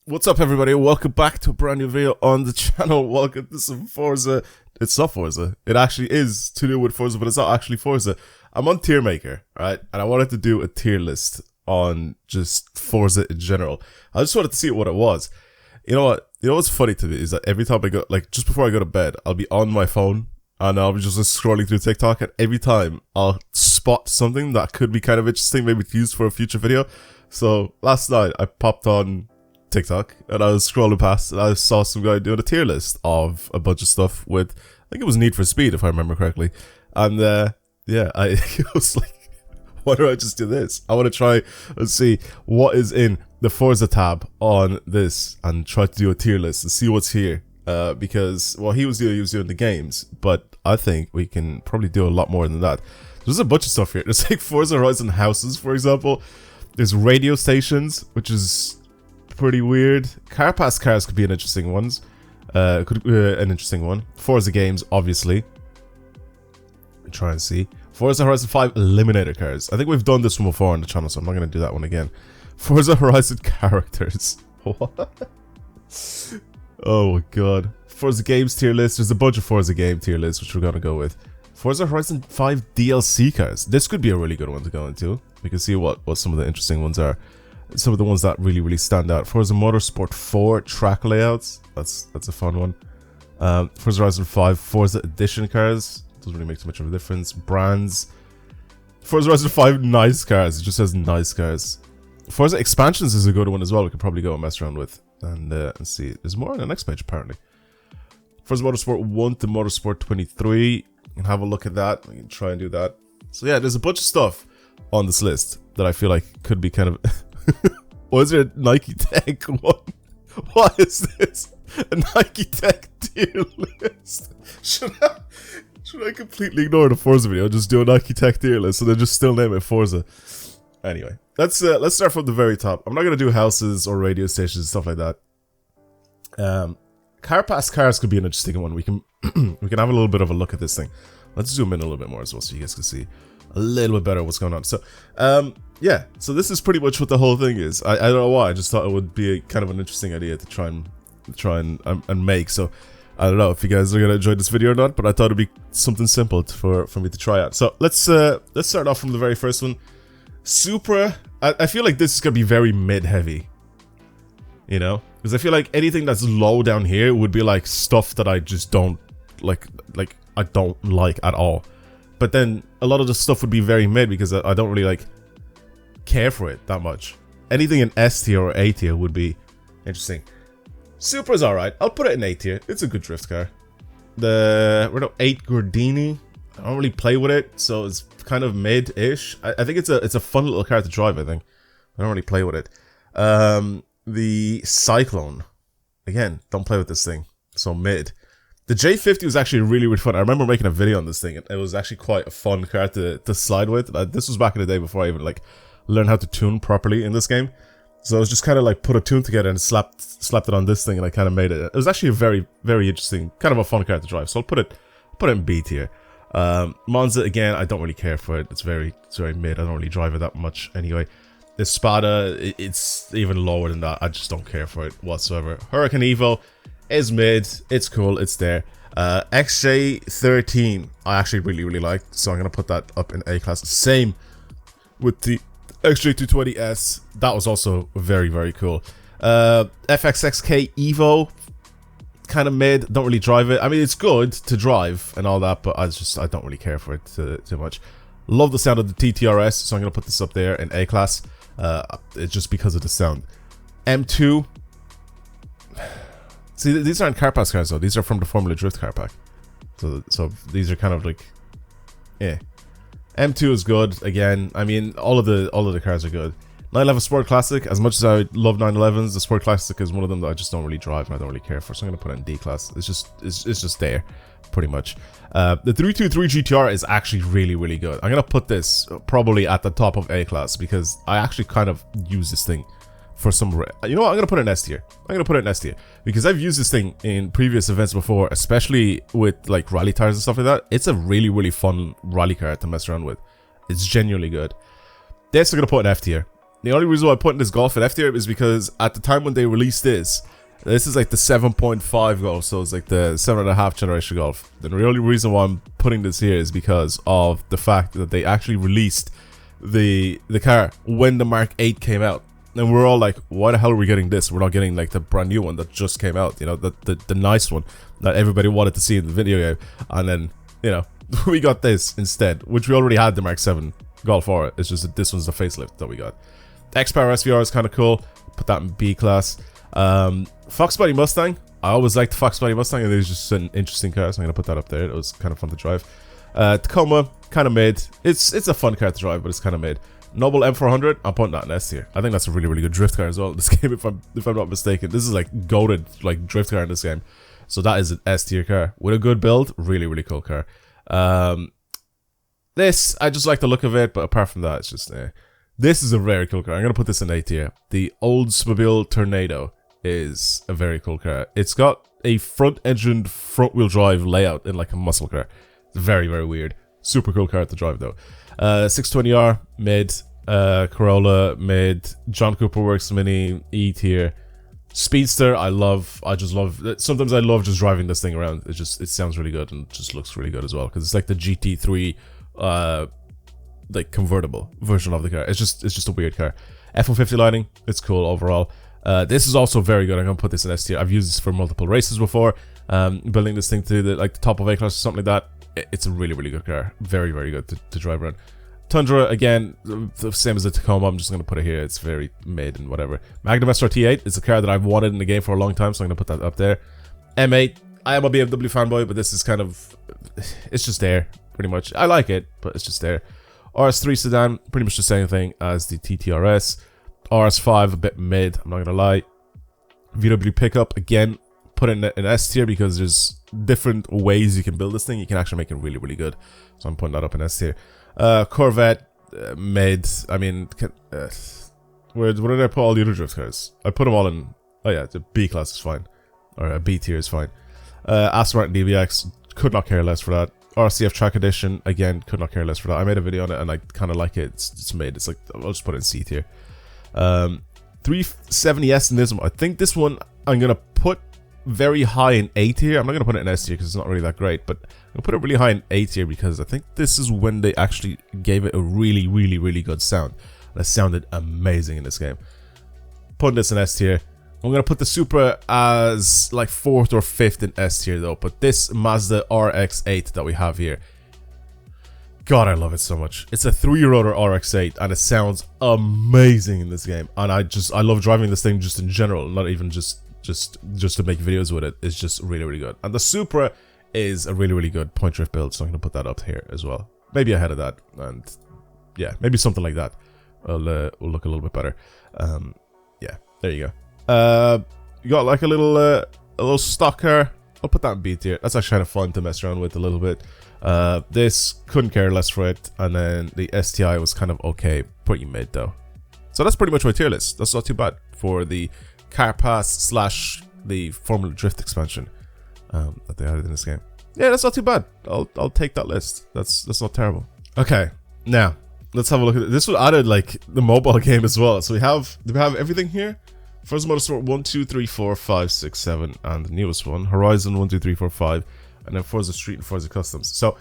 What's up, everybody? Welcome back to a brand new video on the channel. Welcome to some Forza. It's not Forza. It actually is to do with Forza, but it's not actually Forza. I'm on Tier Maker, right? And I wanted to do a tier list on just Forza in general. I just wanted to see what it was. You know what? You know what's funny to me is that every time I go, like just before I go to bed, I'll be on my phone and I'll be just scrolling through TikTok, and every time I'll spot something that could be kind of interesting, maybe to use for a future video. So last night I popped on TikTok and I was scrolling past and I saw some guy doing a tier list of a bunch of stuff with, I think it was Need for Speed if I remember correctly. And yeah, I was like, why don't I just do this? I want to try and see what is in the Forza tab on this and try to do a tier list and see what's here. Because well, he was doing the games, but I think we can probably do a lot more than that. There's a bunch of stuff here. There's like Forza Horizon houses, for example. There's radio stations, which is pretty weird. Car pass cars could be an interesting one. Forza games, obviously. Try and see. Forza Horizon 5 eliminator cars. I think we've done this one before on the channel, so I'm not going to do that one again. Forza Horizon characters. What? Oh my god. Forza games tier list. There's a bunch of Forza game tier lists, which we're going to go with. Forza Horizon 5 DLC cars. This could be a really good one to go into. We can see what some of the interesting ones are. Some of the ones that really stand out. Forza Motorsport 4 track layouts. That's a fun one. Forza Horizon 5 Forza Edition cars. Doesn't really make too much of a difference. Brands. Forza Horizon 5 nice cars. It just says nice cars. Forza Expansions is a good one as well. We could probably go and mess around with. And see. There's more on the next page apparently. Forza Motorsport 1 to Motorsport 23. You can have a look at that. We can try and do that. So yeah, there's a bunch of stuff on this list that I feel like could be kind of... What is there a Nike Tech one? What is this? A Nike Tech tier list? Should I completely ignore the Forza video, just do a Nike Tech tier list and then just still name it Forza? Anyway, let's start from the very top. I'm not gonna do houses or radio stations and stuff like that. Car pass cars could be an interesting one. We can we can have a little bit of a look at this thing. Let's zoom in a little bit more as well so you guys can see a little bit better what's going on. So yeah, so this is pretty much what the whole thing is. I don't know why, I just thought it would be a kind of an interesting idea to try and make. So I don't know if you guys are gonna enjoy this video or not, but I thought it'd be something simple for me to try out. So let's start off from the very first one. Supra. I feel like this is gonna be very mid heavy, you know, because I feel like anything that's low down here would be like stuff that I just don't like I don't like at all. But then a lot of the stuff would be very mid because I don't really like care for it that much. Anything in S tier or A tier would be interesting. Supra's alright. I'll put it in A tier. It's a good drift car. The Renault 8 Gordini. I don't really play with it, so it's kind of mid-ish. I think it's a fun little car to drive, I think. I don't really play with it. The Cyclone. Again, don't play with this thing. So mid. The J50 was actually really fun. I remember making a video on this thing. It was actually quite a fun car to slide with. This was back in the day before I even like learned how to tune properly in this game. So I was just kind of like put a tune together and slapped it on this thing, and I kind of made it. It was actually a very interesting, kind of a fun car to drive. So I'll put it in B tier. Monza, again, I don't really care for it. It's very mid. I don't really drive it that much anyway. The Spada, it's even lower than that. I just don't care for it whatsoever. Hurricane Evo is mid. It's cool. It's there. XJ13, I actually really like. So I'm gonna put that up in A class. Same with the XJ220S. That was also very cool. FXXK Evo, kind of mid. Don't really drive it. I mean, it's good to drive and all that, but I don't really care for it too much. Love the sound of the TTRS, so I'm gonna put this up there in A class. It's just because of the sound. M2. See, these aren't car pass cars though. These are from the Formula Drift car pack. So these are kind of like, yeah. M2 is good. Again, I mean, all of the cars are good. 911 Sport Classic. As much as I love 911s, the Sport Classic is one of them that I just don't really drive and I don't really care for. So I'm gonna put it in D class. It's just there, pretty much. The 323 GTR is actually really good. I'm gonna put this probably at the top of A class because I actually kind of use this thing for some... You know what? I'm gonna put it in S tier. I'm gonna put it in S tier because I've used this thing in previous events before, especially with like rally tires and stuff like that. It's a really fun rally car to mess around with. It's genuinely good. This I'm gonna put in F tier. The only reason why I'm putting this Golf in F tier is because at the time when they released this is like the 7.5 Golf, so it's like the 7.5 generation Golf. The only reason why I'm putting this here is because of the fact that they actually released the car when the Mark 8 came out. And we're all like, why the hell are we getting this? We're not getting like the brand new one that just came out, you know, the nice one that everybody wanted to see in the video game. And then, you know, we got this instead, which we already had the Mark 7 Golf R. It's just that this one's the facelift that we got. X-Power SVR is kind of cool. Put that in B class. Fox Body Mustang. I always liked the Fox Body Mustang, and it was just an interesting car, so I'm gonna put that up there. It was kind of fun to drive. Tacoma, kind of mid. It's a fun car to drive, but it's kind of mid. Noble M400, I'm putting that in S tier. I think that's a really, really good drift car as well in this game, if I'm not mistaken. This is like goated like drift car in this game. So that is an S tier car with a good build. Really, really cool car. This, I just like the look of it, but apart from that, it's just this is a very cool car. I'm gonna put this in A tier. The Oldsmobile Tornado is a very cool car. It's got a front-engined front-wheel drive layout in like a muscle car. It's very, very weird. Super cool car to drive though. 620R mid, Corolla mid, John Cooper Works Mini E tier, Speedster I just love. Sometimes I love just driving this thing around. It sounds really good and just looks really good as well because it's like the GT3 like convertible version of the car. It's just a weird car. F-150 lighting, it's cool overall. This is also very good. I'm gonna put this in S tier. I've used this for multiple races before. Building this thing to the top of A class or something like that. It's a really, really good car. Very, very good to drive around. Tundra, again, the same as the Tacoma. I'm just going to put it here. It's very mid and whatever. Magnum SRT8 is a car that I've wanted in the game for a long time, so I'm going to put that up there. M8, I am a BMW fanboy, but this is kind of... It's just there, pretty much. I like it, but it's just there. RS3 sedan, pretty much the same thing as the TTRS. RS5, a bit mid, I'm not going to lie. VW pickup, again, put it in S tier because there's different ways you can build this thing. You can actually make it really, really good. So I'm putting that up in S tier. Corvette, mid. I mean, where did I put all the other drift cars? I put them all in. Oh yeah, the B class is fine, or a B tier is fine. Aston Martin DBX, could not care less for that. RCF Track Edition, again, could not care less for that. I made a video on it and I kind of like it. It's mid. It's like, I'll just put it in C tier. 370S in this one. I think this one I'm gonna put very high in A tier. I'm not gonna put it in S tier because it's not really that great, but I'm gonna put it really high in A tier because I think this is when they actually gave it a really, really, really good sound. And it sounded amazing in this game. Putting this in S tier. I'm gonna put the Supra as like 4th or 5th in S tier though. But this Mazda RX-8 that we have here, God, I love it so much. It's a 3-rotor RX-8 and it sounds amazing in this game. And I love driving this thing just in general, not even just to make videos with it. It's just really, really good. And the Supra is a really, really good point drift build, so I'm gonna put that up here as well. Maybe ahead of that, and yeah, maybe something like that will look a little bit better. Yeah, there you go. You got like a little stock car. I'll put that in B tier. That's actually kind of fun to mess around with a little bit. This couldn't care less for it, and then the STI was kind of okay, pretty mid though. So that's pretty much my tier list. That's not too bad for the Car Pass / the Formula Drift expansion that they added in this game. Yeah, that's not too bad. I'll take that list. That's not terrible. Okay, now let's have a look at it. This was added like the mobile game as well. So we have everything here. Forza Motorsport 1, 2, 3, 4, 5, 6, 7, and the newest one, Horizon 1, 2, 3, 4, 5, and then Forza Street and Forza Customs. So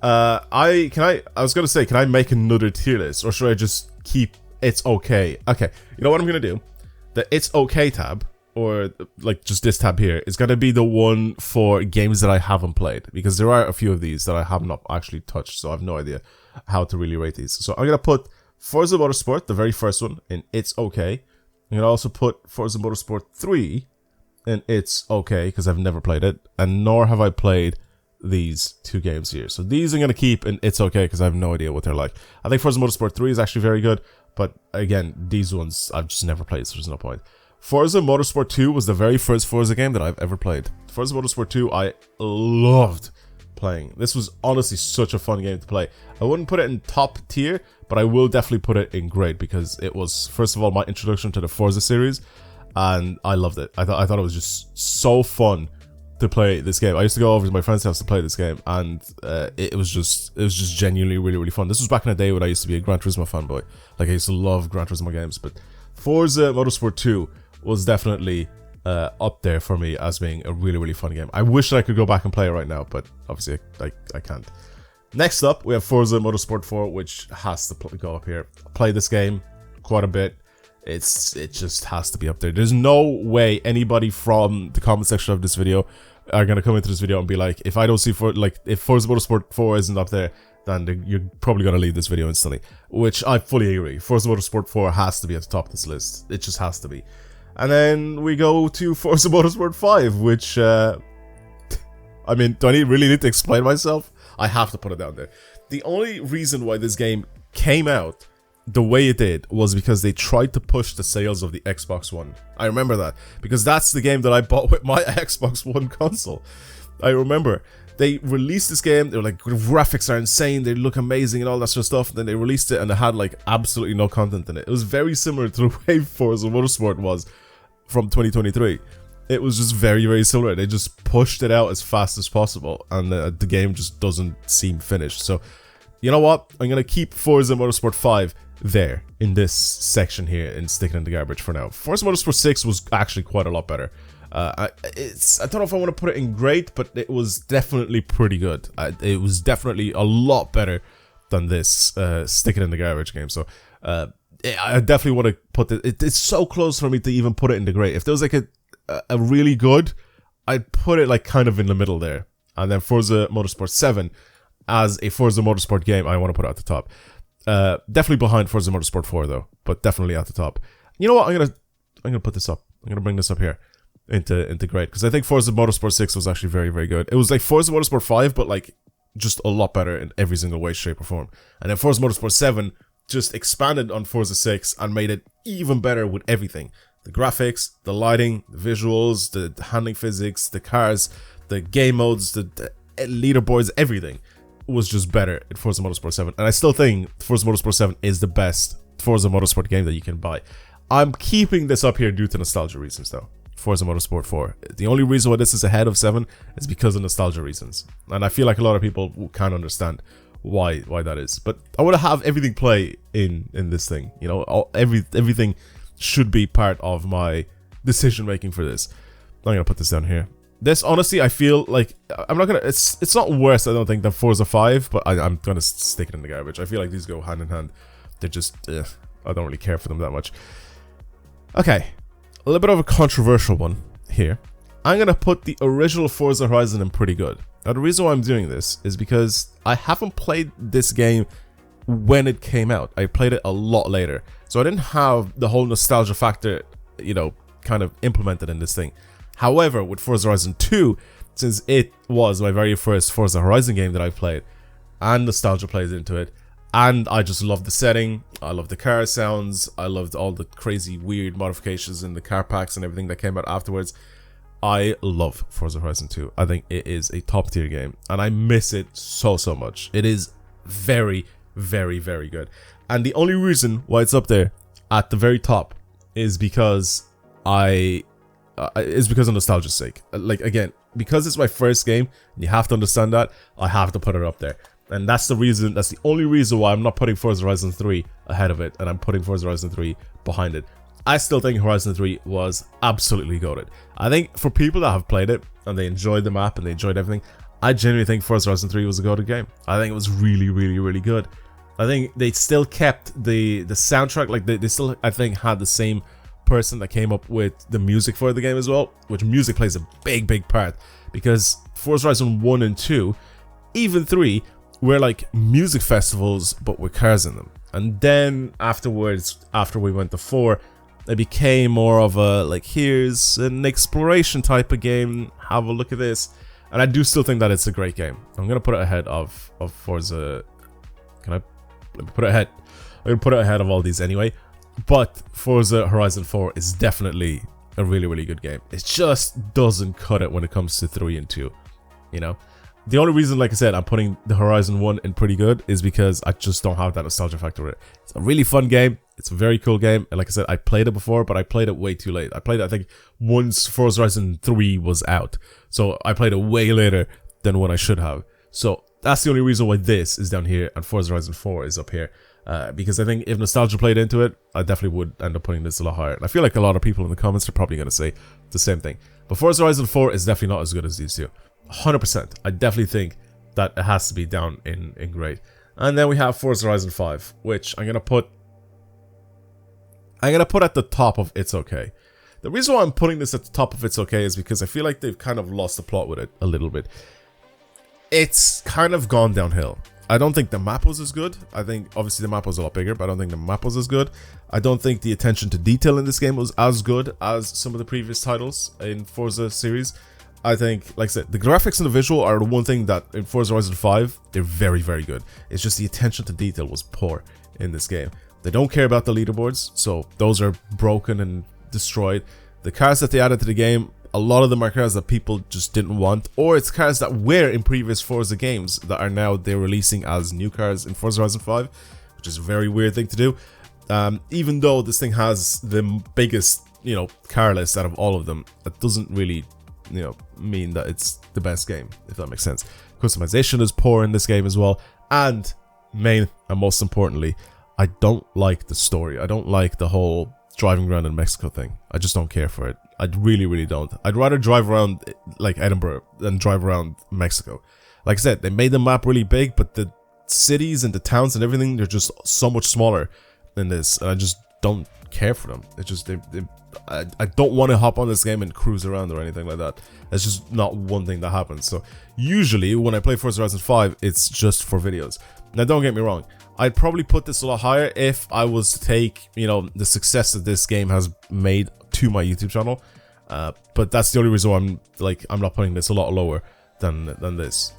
I was gonna say, can I make another tier list, or should I just keep It's Okay? Okay, you know what I'm gonna do? The It's Okay tab, or like just this tab here, is gonna be the one for games that I haven't played, because there are a few of these that I have not actually touched, so I have no idea how to really rate these. So I'm gonna put Forza Motorsport, the very first one, in It's Okay. I'm gonna also put Forza Motorsport 3 in It's Okay, because I've never played it, and nor have I played these two games here. So these I'm gonna keep in It's Okay, because I have no idea what they're like. I think Forza Motorsport 3 is actually very good, but again, these ones I've just never played, so there's no point. Forza Motorsport 2 was the very first Forza game that I've ever played. Forza Motorsport 2 I loved playing. This was honestly such a fun game to play. I wouldn't put it in top tier, but I will definitely put it in great, because it was, first of all, my introduction to the Forza series, and I loved it. I thought it was just so fun to play this game. I used to go over to my friend's house to play this game, and it was just genuinely really fun. This was back in the day when I used to be a Gran Turismo fanboy. Like, I used to love Gran Turismo games, but Forza Motorsport 2 was definitely up there for me as being a really fun game. I wish I could go back and play it right now, but obviously I can't. Next up, we have Forza Motorsport 4, which has to go up here. Play this game quite a bit. It just has to be up there. There's no way anybody from the comment section of this video are gonna come into this video and be like, if I don't see if Forza Motorsport 4 isn't up there, then you're probably gonna leave this video instantly. Which I fully agree. Forza Motorsport 4 has to be at the top of this list. It just has to be. And then we go to Forza Motorsport 5, which I mean, do I really need to explain myself? I have to put it down there. The only reason why this game came out the way it did was because they tried to push the sales of the Xbox One. I remember that, because that's the game that I bought with my Xbox One console. I remember they released this game, they were like, graphics are insane, they look amazing and all that sort of stuff. Then they released it and it had like absolutely no content in it. It was very similar to the way Forza Motorsport was from 2023. It was just very similar. They just pushed it out as fast as possible, and the game just doesn't seem finished. So, you know what? I'm gonna keep Forza Motorsport 5 there in this section here and stick it in the garbage for now. Forza Motorsport 6 was actually quite a lot better. I don't know if I want to put it in great, but it was definitely pretty good. It was definitely a lot better than this stick it in the garbage game. So I definitely want to put it. It's so close for me to even put it in the great. If there was like a really good, I'd put it like kind of in the middle there. And then Forza Motorsport 7 as a Forza Motorsport game, I want to put it at the top. Definitely behind Forza Motorsport 4 though, but definitely at the top. You know what? I'm gonna put this up. I'm gonna bring this up here into great, because I think Forza Motorsport 6 was actually very good. It was like Forza Motorsport 5, but like just a lot better in every single way, shape, or form. And then Forza Motorsport 7 just expanded on Forza 6 and made it even better with everything. The graphics, the lighting, the visuals, the handling physics, the cars, the game modes, the leaderboards, everything was just better in Forza Motorsport 7. And I still think Forza Motorsport 7 is the best Forza Motorsport game that you can buy. I'm keeping this up here due to nostalgia reasons though. Forza Motorsport 4. The only reason why this is ahead of 7 is because of nostalgia reasons. And I feel like a lot of people can't understand why that is. But I want to have everything play in this thing. You know, everything should be part of my decision making for this. I'm gonna put this down here. This, honestly, I feel like I'm not gonna. It's not worse, I don't think, than Forza 5, but I'm gonna stick it in the garbage. I feel like these go hand in hand. They're just, I don't really care for them that much. Okay, a little bit of a controversial one here. I'm gonna put the original Forza Horizon in pretty good. Now, the reason why I'm doing this is because I haven't played this game when it came out. I played it a lot later, so I didn't have the whole nostalgia factor, you know, kind of implemented in this thing. However, with Forza Horizon 2, since it was my very first Forza Horizon game that I played, and nostalgia plays into it, and I just love the setting, I love the car sounds, I loved all the crazy weird modifications in the car packs and everything that came out afterwards. I love Forza Horizon 2. I think it is a top tier game, and I miss it so much. It is very good. And the only reason why it's up there at the very top is because of nostalgia's sake. Like, again, because it's my first game, you have to understand that, I have to put it up there. And that's the only reason why I'm not putting Forza Horizon 3 ahead of it, and I'm putting Forza Horizon 3 behind it. I still think Horizon 3 was absolutely goated. I think for people that have played it, and they enjoyed the map, and they enjoyed everything, I genuinely think Forza Horizon 3 was a goated game. I think it was really good. I think they still kept the soundtrack, like they still, I think, had the same person that came up with the music for the game as well, which music plays a big part, because Forza Horizon 1 and 2, even 3, were like music festivals but with cars in them. And then afterwards, after we went to 4, it became more of a, like, here's an exploration type of game, have a look at this. And I do still think that it's a great game. I'm gonna put it ahead of Forza. Let me put it ahead. I'm gonna put it ahead of all these anyway. But Forza Horizon 4 is definitely a really good game. It just doesn't cut it when it comes to 3 and 2, you know? the only reason, like I said, I'm putting the Horizon 1 in pretty good is because I just don't have that nostalgia factor with it. It's a really fun game. It's a very cool game. And like I said, I played it before, but I played it way too late. I played it, I think, once Forza Horizon 3 was out. So I played it way later than what I should have. So that's the only reason why this is down here and Forza Horizon 4 is up here. Because I think if nostalgia played into it, I definitely would end up putting this a lot higher. And I feel like a lot of people in the comments are probably going to say the same thing. But Forza Horizon 4 is definitely not as good as these two. 100%. I definitely think that it has to be down in grade. And then we have Forza Horizon 5, which I'm going to put at the top of It's Okay. The reason why I'm putting this at the top of It's Okay is because I feel like they've kind of lost the plot with it a little bit. It's kind of gone downhill. I don't think the map was as good. I think obviously the map was a lot bigger, but I don't think the map was as good. I don't think the attention to detail in this game was as good as some of the previous titles in Forza series. I think, like I said, the graphics and the visual are the one thing that in Forza Horizon 5, they're very, very good. It's just the attention to detail was poor in this game. They don't care about the leaderboards, so those are broken and destroyed. The cars that they added to the game, a lot of them are cars that people just didn't want, or it's cars that were in previous Forza games that are now they're releasing as new cars in Forza Horizon 5, which is a very weird thing to do. Even though this thing has the biggest, car list out of all of them, that doesn't really, mean that it's the best game, if that makes sense. Customization is poor in this game as well, and main and most importantly, I don't like the story. I don't like the whole driving around in Mexico thing. I just don't care for it. I really, really don't. I'd rather drive around like Edinburgh than drive around Mexico. Like I said, they made the map really big, but the cities and the towns and everything, they're just so much smaller than this, and I just don't care for them. It's just I don't want to hop on this game and cruise around or anything like that. That's just not one thing that happens. So usually when I play Forza Horizon 5, it's just for videos. Now don't get me wrong, I'd probably put this a lot higher if I was to take, the success that this game has made to my YouTube channel. But that's the only reason why I'm not putting this a lot lower than this.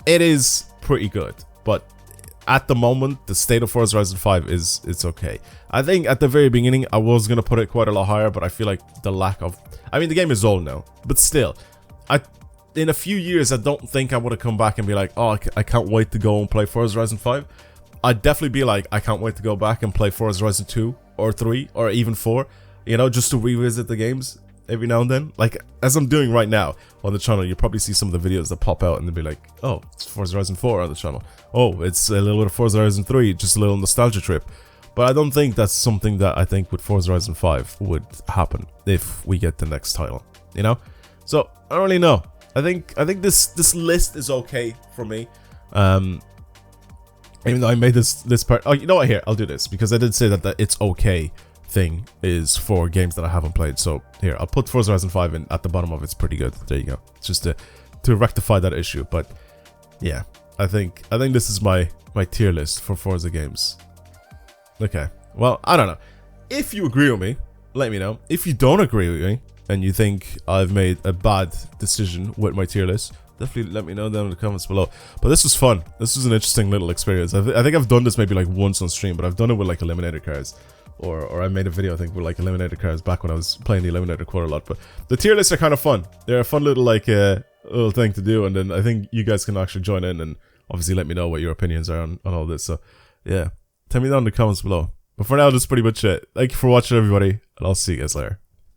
It is pretty good, but at the moment, the state of Forza Horizon 5 it's okay. I think at the very beginning, I was going to put it quite a lot higher, but I feel like the lack of... I mean, the game is old now, but still, in a few years, I don't think I would have come back and be like, oh, I can't wait to go and play Forza Horizon 5. I'd definitely be like, I can't wait to go back and play Forza Horizon 2 or 3 or even 4, just to revisit the games every now and then. Like, as I'm doing right now on the channel, you'll probably see some of the videos that pop out and they'll be like, oh, it's Forza Horizon 4 on the channel. Oh, it's a little bit of Forza Horizon 3, just a little nostalgia trip. But I don't think that's something that I think with Forza Horizon 5 would happen if we get the next title, So, I don't really know. I think this list is okay for me. Even though I made this part... Oh, you know what? Here, I'll do this, because I did say that it's okay thing is for games that I haven't played. So here, I'll put Forza Horizon 5 in at the bottom of it's pretty good. There you go. It's just to rectify that issue. But yeah, I think this is my tier list for Forza games. Okay. Well, I don't know. If you agree with me, let me know. If you don't agree with me and you think I've made a bad decision with my tier list, definitely let me know down in the comments below. But this was fun. This was an interesting little experience. I think I've done this maybe like once on stream, but I've done it with like Eliminator cars. Or I made a video, I think, with like Eliminator cars back when I was playing the Eliminator quite a lot. But the tier lists are kind of fun. They're a fun little like little thing to do. And then I think you guys can actually join in and obviously let me know what your opinions are on all this. So yeah, tell me down in the comments below. But for now, that's pretty much it. Thank you for watching, everybody, and I'll see you guys later.